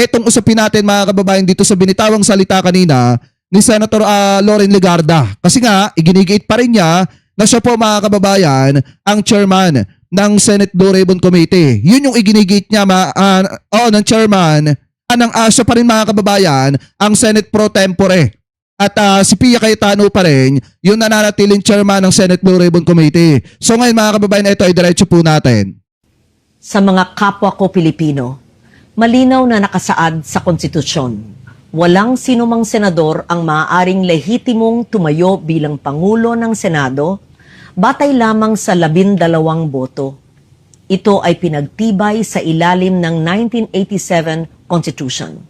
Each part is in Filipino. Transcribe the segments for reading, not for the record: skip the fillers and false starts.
etong usapin natin mga kababayan dito sa binitawang salita kanina ni Senator Loren Legarda. Kasi nga, iginigiit pa rin niya na siya po mga kababayan ang chairman ng Senate Blue Ribbon Committee. Yun yung iginigiit niya ng chairman siya pa rin mga kababayan ang Senate Pro Tempore. At si Pia Cayetano pa rin yung nananatiling chairman ng Senate Blue Ribbon Committee. So ngayon mga kababayan, ito ay diretso po natin. Sa mga kapwa ko Pilipino, malinaw na nakasaad sa konstitusyon. Walang sinumang senador ang maaaring lehitimong tumayo bilang Pangulo ng Senado batay lamang sa 12 boto. Ito ay pinagtibay sa ilalim ng 1987 Constitution.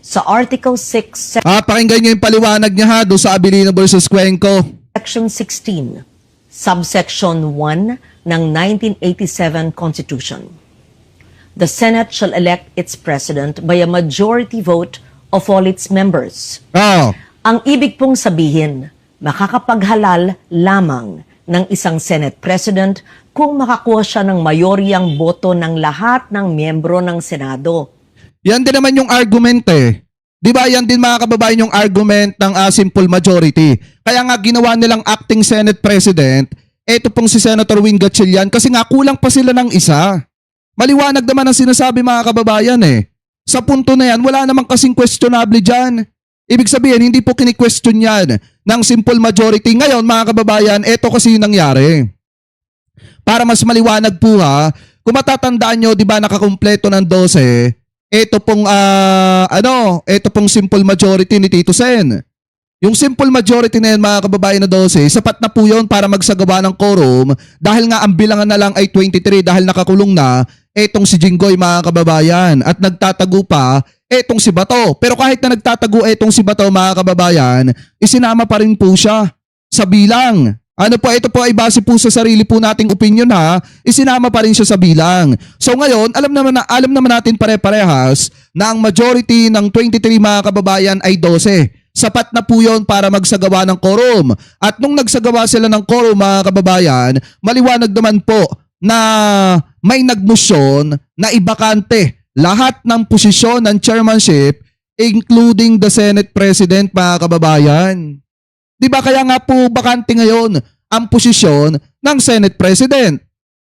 Sa Article 6, Pakinggan niyo yung paliwanag niya ha doon sa Abilino versus Cuenco. Section 16, Subsection 1 ng 1987 Constitution. The Senate shall elect its president by a majority vote of all its members. Ang ibig pong sabihin, makakapaghalal lamang ng isang Senate President kung makakuha siya ng mayoryang boto ng lahat ng miyembro ng Senado. Yan din naman yung argument eh. Di ba yan din mga kababayan yung argument ng simple majority. Kaya nga ginawa nilang acting Senate President, eto pong si Senator Win Gatchalian kasi nga kulang pa sila ng isa. Maliwanag naman ang sinasabi mga kababayan eh. Sa punto na yan, wala namang kasing questionable dyan. Ibig sabihin, hindi po kini-question yan ng simple majority. Ngayon, mga kababayan, eto kasi yung nangyari. Para mas maliwanag po ha, kung matatandaan nyo, di ba nakakumpleto ng 12, eto pong simple majority ni Tito Sen. Yung simple majority na yan, mga kababayan na 12, sapat na po yun para magsagawa ng quorum dahil nga ang bilangan na lang ay 23 dahil nakakulong na etong si Jinggoy mga kababayan at nagtatago pa etong si Bato. Pero kahit na nagtatago etong si Bato mga kababayan, isinama pa rin po siya sa bilang. Ito po ay base po sa sarili po nating opinion ha, isinama pa rin siya sa bilang. So ngayon, alam naman natin pare-parehas na ang majority ng 23 mga kababayan ay 12. Sapat na po yun para magsagawa ng quorum. At nung nagsagawa sila ng quorum mga kababayan, maliwanag naman po na may nagmosyon na ibakante lahat ng posisyon ng chairmanship including the Senate President mga kababayan. Di ba kaya nga po bakante ngayon ang posisyon ng Senate President?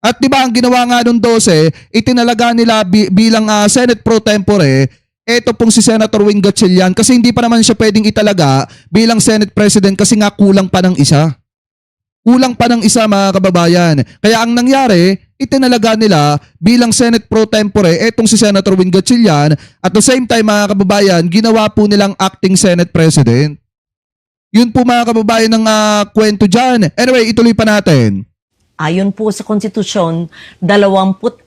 At di ba ang ginawa nga nung 12, itinalaga nila bilang Senate Pro Tempore, eto pong si Senator Win Gatchalian kasi hindi pa naman siya pwedeng italaga bilang Senate President kasi nga kulang pa ng isa. Kulang pa ng isa mga kababayan. Kaya ang nangyari, itinalaga nila bilang Senate Pro Tempore etong si Senator Win Gatchalian at the same time mga kababayan, ginawa po nilang acting Senate President. Yun po mga kababayan ng kwento dyan. Anyway, ituloy pa natin. Ayon po sa konstitusyon, 24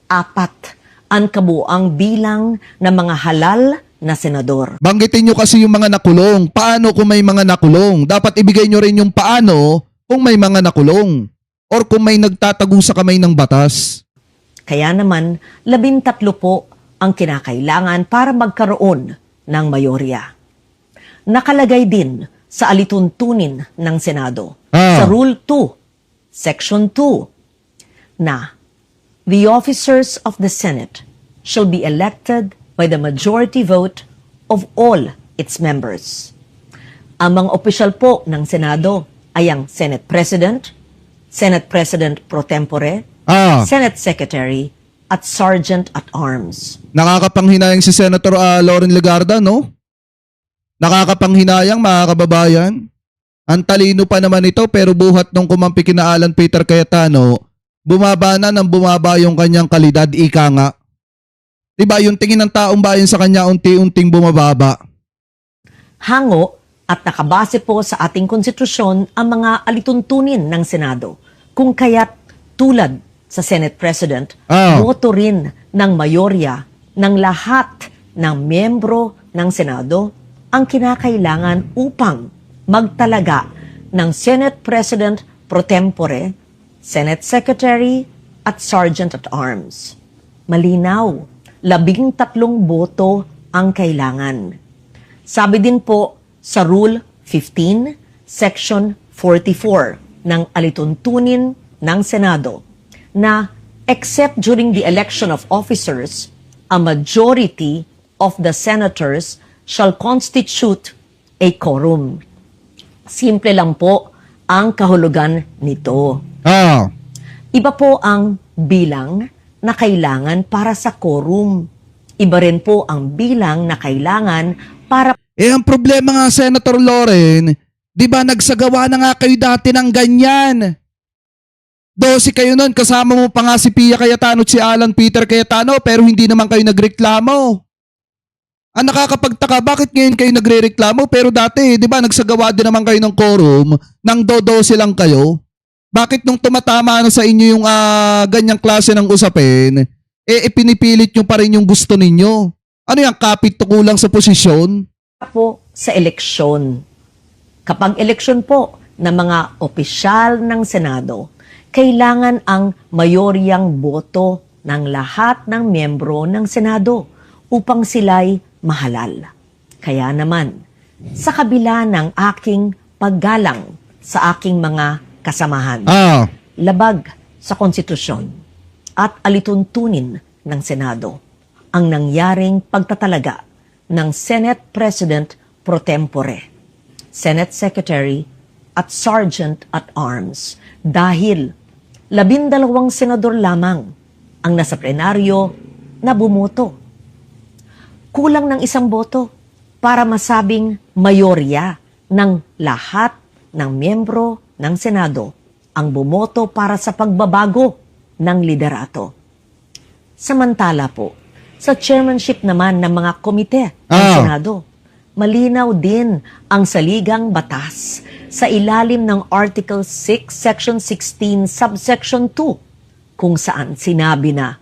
ang kabuang bilang ng mga halal na senador. Banggitin nyo kasi yung mga nakulong. Paano kung may mga nakulong? Dapat ibigay nyo rin yung paano kung may mga nakulong or kung may nagtatago sa kamay ng batas. Kaya naman, 13 po ang kinakailangan para magkaroon ng mayorya. Nakalagay din sa alituntunin ng Senado, sa Rule 2, Section 2, na the officers of the Senate shall be elected by the majority vote of all its members. Ang mga opisyal po ng Senado ay ang Senate President, Senate President Pro Tempore, Senate Secretary, at Sergeant at Arms. Nakakapanghinayang si Senator Loren Legarda, no? Nakakapanghinayang mga kababayan. Ang talino pa naman ito pero buhat nung kumampi kina Alan Peter Cayetano, bumaba na ng bumaba yung kanyang kalidad, ika nga. Diba yung tingin ng taong bayan sa kanya unti-unting bumababa. Hango at nakabase po sa ating konstitusyon ang mga alituntunin ng Senado. Kung kaya't tulad sa Senate President, boto rin ng mayorya ng lahat ng miyembro ng Senado ang kinakailangan upang magtalaga ng Senate President Pro Tempore, Senate Secretary at Sergeant at Arms. Malinaw, 13 boto ang kailangan. Sabi din po sa Rule 15, Section 44 ng alituntunin ng Senado na except during the election of officers, a majority of the senators shall constitute a quorum. Simple lang po ang kahulugan nito. Iba po ang bilang na kailangan para sa quorum. Iba rin po ang bilang na kailangan para Ang problema nga, Senator Loren, di ba nagsagawa na nga kayo dati ng ganyan? 12 kayo nun, kasama mo pa nga si Pia Cayetano at si Alan Peter Cayetano, pero hindi naman kayo nagreklamo. Ang nakakapagtaka, bakit ngayon kayo nagrereklamo? Pero dati, di ba, nagsagawa din naman kayo ng quorum, nang 12 lang kayo? Bakit nung tumatama na sa inyo yung ganyang klase ng usapin, pinipilit nyo pa rin yung gusto ninyo? Ano yung kapit tukulang sa posisyon? po sa eleksyon. Kapag eleksyon po ng mga opisyal ng Senado, kailangan ang mayoryang boto ng lahat ng miyembro ng Senado upang sila'y mahalal. Kaya naman, sa kabila ng aking paggalang sa aking mga kasamahan, labag sa konstitusyon at alituntunin ng Senado ang nangyaring pagtatalaga ng Senate President pro tempore, Senate Secretary at Sergeant at Arms dahil 12 senador lamang ang nasa plenaryo na bumoto. Kulang ng 1 boto para masabing mayorya ng lahat ng miyembro ng Senado ang bumoto para sa pagbabago ng liderato. Samantala po, sa chairmanship naman ng mga komite ng Senado, malinaw din ang saligang batas sa ilalim ng Article 6, Section 16, Subsection 2, kung saan sinabi na,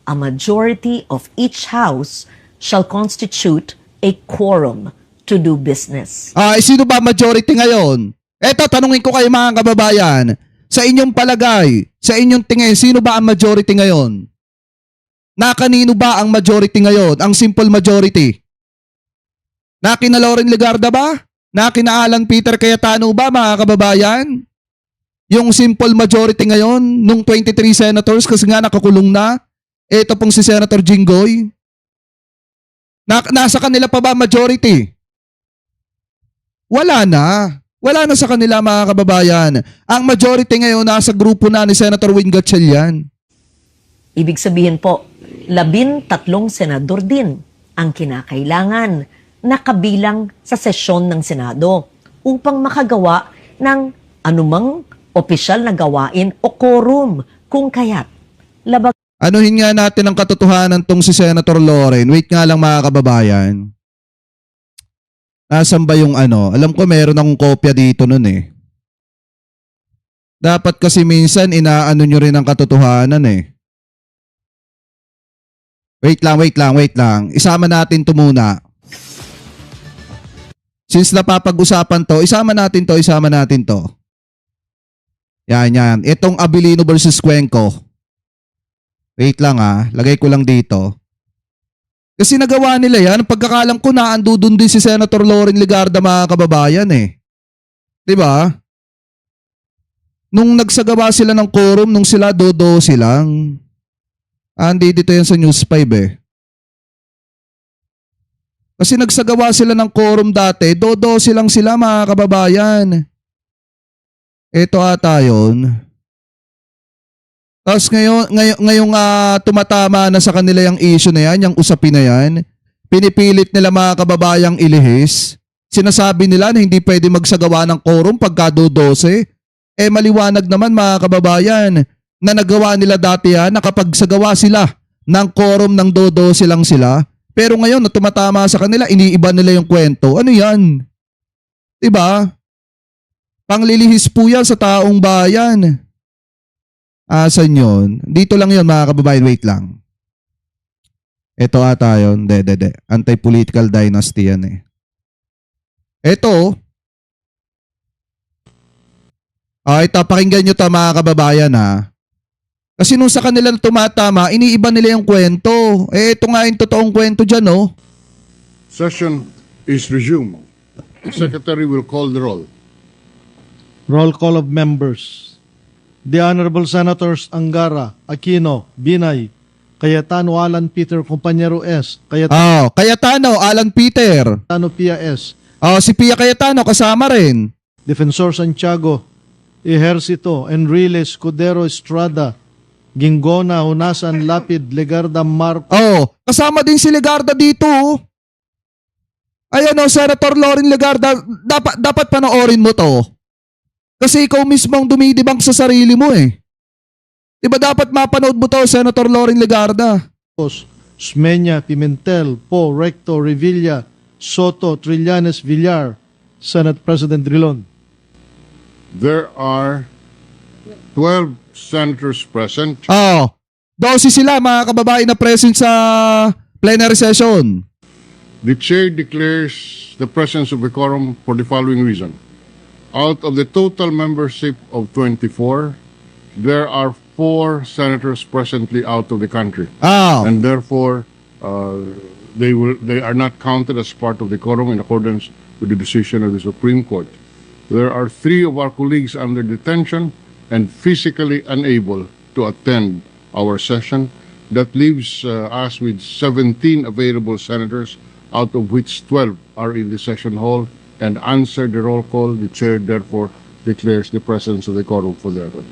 a majority of each house shall constitute a quorum to do business. Sino ba majority ngayon? Eto, tanungin ko kayo mga kababayan, sa inyong palagay, sa inyong tingin, sino ba ang majority ngayon? Na kanino ba ang majority ngayon? Ang simple majority? Na kina Loren Legarda ba? Na kina Alan Peter Cayetano ba, mga kababayan? Yung simple majority ngayon, nung 23 senators, kasi nga nakakulong na, ito pong si Senator Jinggoy. Nasa kanila pa ba majority? Wala na. Wala na sa kanila, mga kababayan. Ang majority ngayon nasa grupo na ni Senator Win Gatchalian. Ibig sabihin po, 13 senador din ang kinakailangan na kabilang sa sesyon ng Senado upang makagawa ng anumang opisyal na gawain o quorum kung kaya't labag. Anuhin nga natin ang katotohanan tong si Senator Loren. Wait nga lang, mga kababayan. Nasaan ba yung ano? Alam ko meron akong kopya dito nun eh. Dapat kasi minsan inaano nyo rin ang katotohanan eh. Wait lang. Isama natin to muna. Since napapag-usapan to, isama natin to. Yan. Itong Abilino versus Cuenco. Wait lang lagay ko lang dito. Kasi nagawa nila yan, pagkakalam ko naando dun din si Senator Loren Legarda, mga kababayan eh. 'Di ba? Nung nagsagawa sila ng quorum, nung sila 12 lang. Andi dito yan sa News 5 eh. Kasi nagsagawa sila ng quorum dati, 12 lang sila, mga kababayan. Ito ata yun. Tapos ngayong tumatama na sa kanila yung issue na yan, yung usapin na yan, pinipilit nila, mga kababayang ilihis. Sinasabi nila na hindi pwede magsagawa ng quorum pagka 12. Maliwanag naman, mga kababayan, na nagawa nila dati yan, nakapagsagawa sila ng quorum ng 12 lang sila. Pero ngayon, na tumatama sa kanila, iniiba nila yung kwento. Ano yan? Diba? Panglilihis po yan sa taong bayan. Asan yun? Dito lang yun, mga kababayan. Wait lang. Ito ata yun. De. Anti-political dynasty yan eh. Ito. Ito, pakinggan nyo ito, mga kababayan ha. Kasi nung sa kanila tumatama, iniiba nila yung kwento. Ito nga yung totoong kwento dyan, oh. Session is resumed. The Secretary will call the roll. Roll call of members. The Honorable Senators Angara, Aquino, Binay, Cayetano Alan Peter Compañero S. Cayetano Cayetano, Alan Peter. Pia S. Si Pia Cayetano kasama rin. Defensor Santiago Ejercito Enrile Escudero Estrada Gingona Hunasan Lapid Legarda Marco. Kasama din si Legarda dito. Ayan Senator Loren Legarda, dapat panoorin mo to. Kasi ikaw mismo ang dumidibang sa sarili mo eh. Diba dapat mapanood mo to, Senator Loren Legarda? Smenya Pimentel Po Recto Revilla Soto Trillanes Villar, Senate President Drilon. There are 12 senators present. 12 sila mga kababayan na present sa plenary session. The chair declares the presence of a quorum for the following reason. Out of the total membership of 24, there are 4 senators presently out of the country. And therefore, they are not counted as part of the quorum in accordance with the decision of the Supreme Court. There are 3 of our colleagues under detention and physically unable to attend our session. That leaves us with 17 available senators, out of which 12 are in the session hall and answer the roll call. The chair therefore declares the presence of the quorum for the record.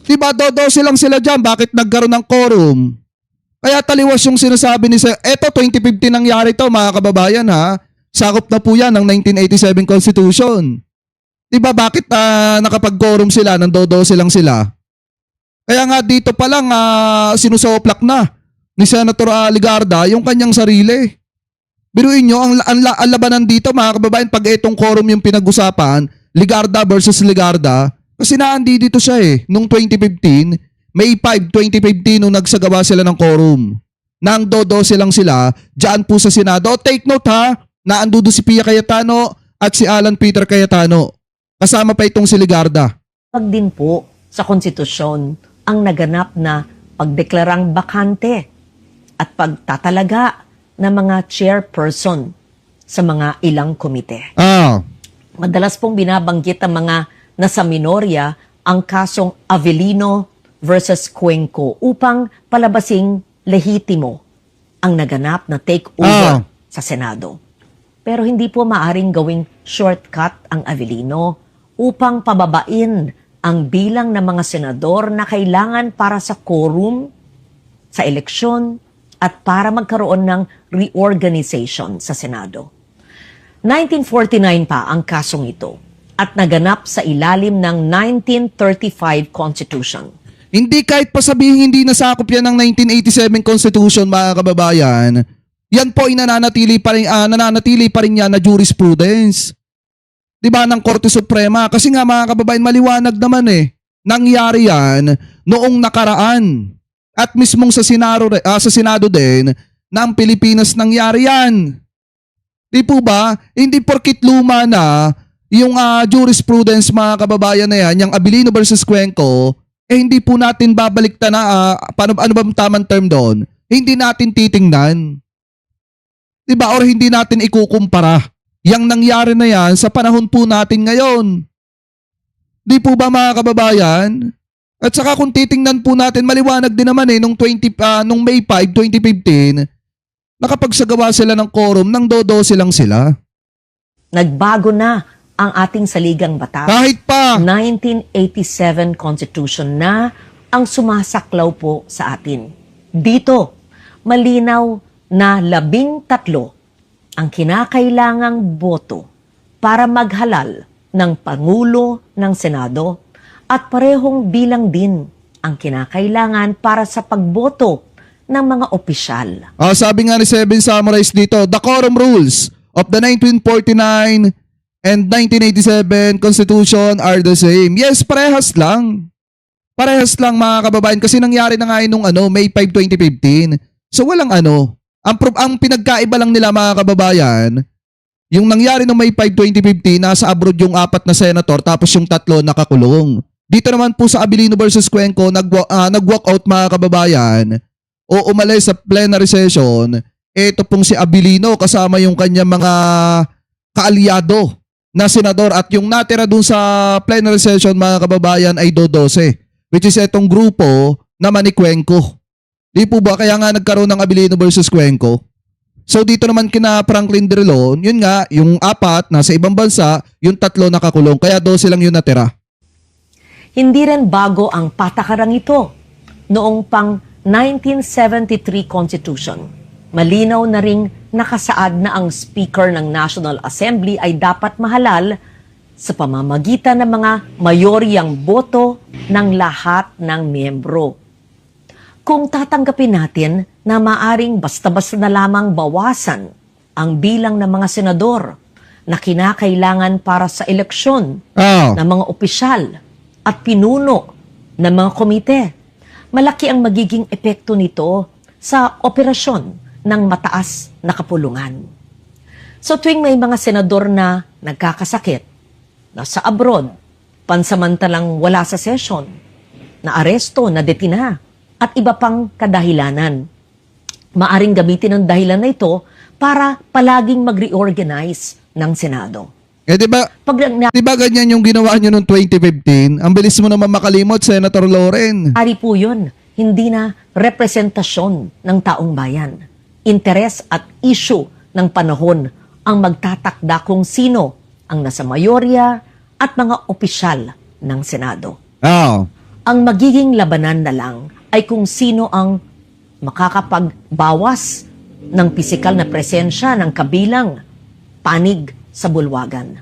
Diba, 12 lang sila dyan. Bakit nagkaroon ng quorum? Kaya taliwas yung sinasabi ni eto 2015 nangyari to mga kababayan ha. Sakop na po yan ng 1987 Constitution. Diba bakit nakapag-quorum sila, ng 12 lang sila? Kaya nga dito pa lang sinusoplak na ni Senator Legarda yung kanyang sarili. Biruin nyo, ang labanan dito mga kababayan, pag itong quorum yung pinag-usapan, Legarda versus Legarda, kasi naandi dito siya nung 2015, May 5, 2015 nung nagsagawa sila ng quorum. Nang 12 lang sila, dyan po sa Senado. Take note ha, naandudo si Pia Cayetano at si Alan Peter Cayetano. Kasama pa itong si Legarda. Pag din po sa konstitusyon ang naganap na pagdeklarang bakante at pagtatalaga ng mga chairperson sa mga ilang komite. Madalas pong binabanggit ang mga nasa minorya ang kasong Avellino versus Cuenco upang palabasing lehitimo ang naganap na takeover sa Senado. Pero hindi po maaring gawing shortcut ang Avellino upang pababain ang bilang ng mga senador na kailangan para sa quorum, sa eleksyon, at para magkaroon ng reorganization sa Senado. 1949 pa ang kasong ito at naganap sa ilalim ng 1935 Constitution. Hindi kahit pa sabihin hindi nasakop yan ng 1987 Constitution mga kababayan, yan po ay nananatili pa rin yan na jurisprudence. Diba ng Korte Suprema? Kasi nga mga kababayan, maliwanag naman nangyari yan noong nakaraan. At mismong sa Senado din, na ang Pilipinas nangyari yan. Di po ba? Hindi porkit luma na yung jurisprudence mga kababayan na yan, yung Avellino versus Cuenco, hindi po natin babaliktan na, ano ba tamang term doon? Hindi natin titingnan. Diba? Or hindi natin ikukumpara. Yang nangyari na yan sa panahon po natin ngayon. Di po ba mga kababayan? At saka kung titingnan po natin, maliwanag din naman nung May 5, 2015, nakapagsagawa sila ng quorum, ng 12 lang sila. Nagbago na ang ating saligang batas. Kahit pa 1987 Constitution na ang sumasaklaw po sa atin. Dito, malinaw na 13 ang kinakailangang boto para maghalal ng Pangulo ng Senado at parehong bilang din ang kinakailangan para sa pagboto ng mga opisyal. Sabi nga ni Seven Samurais dito, the quorum rules of the 1949 and 1987 Constitution are the same. Yes, parehas lang. Parehas lang mga kababayan kasi nangyari na nga nung May 5, 2015. So walang Ang pinagkaiba lang nila mga kababayan, yung nangyari nung May 5, 2015, nasa abroad yung 4 na senator tapos yung 3 nakakulong. Dito naman po sa Avellino versus Cuenco, nag-walk out mga kababayan o umalis sa plenary session. Ito pong si Avellino kasama yung kanya mga kaalyado na senador at yung natira dun sa plenary session mga kababayan ay 12, which is itong grupo naman ni Cuenco. Di po ba? Kaya nga nagkaroon ng Abilino versus Cuenco. So dito naman kina Franklin Drilon, yun nga, yung 4 nasa ibang bansa, yung 3 nakakulong. Kaya 12 lang yun natira. Hindi rin bago ang patakarang ito noong pang 1973 Constitution. Malinaw na ring nakasaad na ang Speaker ng National Assembly ay dapat mahalal sa pamamagitan ng mga mayoryang boto ng lahat ng miyembro. Kung tatanggapin natin na maaring basta-basta na lamang bawasan ang bilang ng mga senador na kinakailangan para sa eleksyon ng mga opisyal at pinuno ng mga komite, malaki ang magiging epekto nito sa operasyon ng mataas na kapulungan. So tuwing may mga senador na nagkakasakit, nasa abroad, pansamantalang wala sa session, na aresto, na detina, at iba pang kadahilanan, maaring gamitin ang dahilan na ito para palaging mag-reorganize ng Senado. Eh di ba ganyan yung ginawa niyo noong 2015? Ang bilis mo naman makalimot, Senator Loren. Ari po yun, hindi na representasyon ng taong bayan. Interes at issue ng panahon ang magtatakda kung sino ang nasa mayorya at mga opisyal ng Senado. Ang magiging labanan na lang ay kung sino ang makakapagbawas ng pisikal na presensya ng kabilang panig sa bulwagan.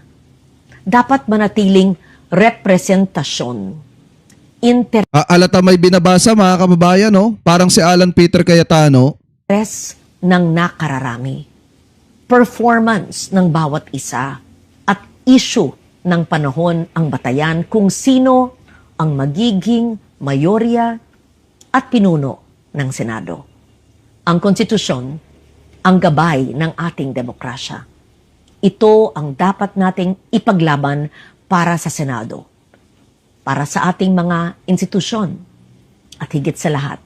Dapat manatiling representasyon. Alata may binabasa mga kababayan, no? Parang si Alan Peter Cayetano. Interes ng nakararami. Performance ng bawat isa at issue ng panahon ang batayan kung sino ang magiging mayorya at pinuno ng Senado. Ang konstitusyon, ang gabay ng ating demokrasya. Ito ang dapat nating ipaglaban para sa Senado, para sa ating mga institusyon, at higit sa lahat,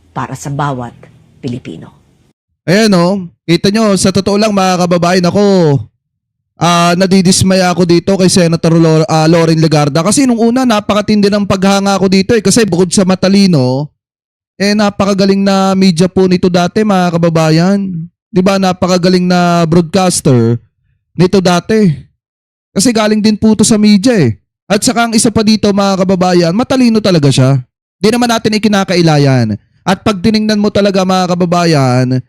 para sa bawat Pilipino. Ayan no, kita nyo, sa totoo lang mga kababayan ako, nadidismaya ako dito kay Senator Loren Legarda kasi nung una napakatindi ng paghanga ko dito kasi bukod sa matalino, napakagaling na media po nito dati mga kababayan. Di ba napakagaling na broadcaster nito dati. Kasi galing din po ito sa media eh. At saka ang isa pa dito mga kababayan, matalino talaga siya. Di naman natin ikinakailayan. At pag tiningnan mo talaga mga kababayan,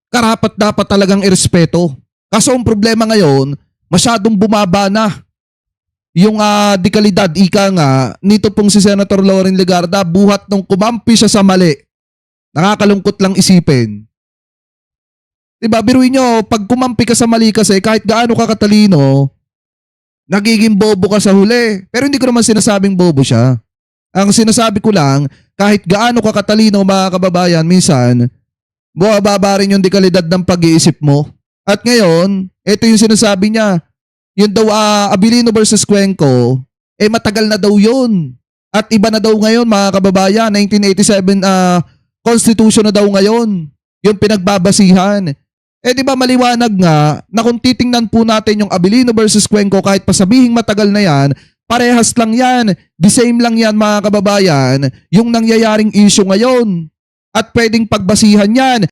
karapat dapat talagang irespeto. Kaso ang problema ngayon, masyadong bumaba na yung dekalidad, ika nga, nito pong si Senator Loren Legarda, buhat nung kumampi siya sa mali. Nakakalungkot lang isipin. Diba, biruin nyo, pag kumampi ka sa mali kasi, kahit gaano ka katalino, nagiging bobo ka sa huli. Pero hindi ko naman sinasabing bobo siya. Ang sinasabi ko lang, kahit gaano ka katalino mga kababayan, minsan, bumababa rin yung dekalidad ng pag-iisip mo. At ngayon, ito yung sinasabi niya, yung daw Abilino versus Cuenco, matagal na daw yun. At iba na daw ngayon mga kababayan, 1987 Constitution na daw ngayon, yung pinagbabasihan. Di ba maliwanag nga na kung titingnan po natin yung Abilino versus Cuenco, kahit pasabihing matagal na yan, parehas lang yan, the same lang yan mga kababayan, yung nangyayaring issue ngayon. At pwedeng pagbasihan yan.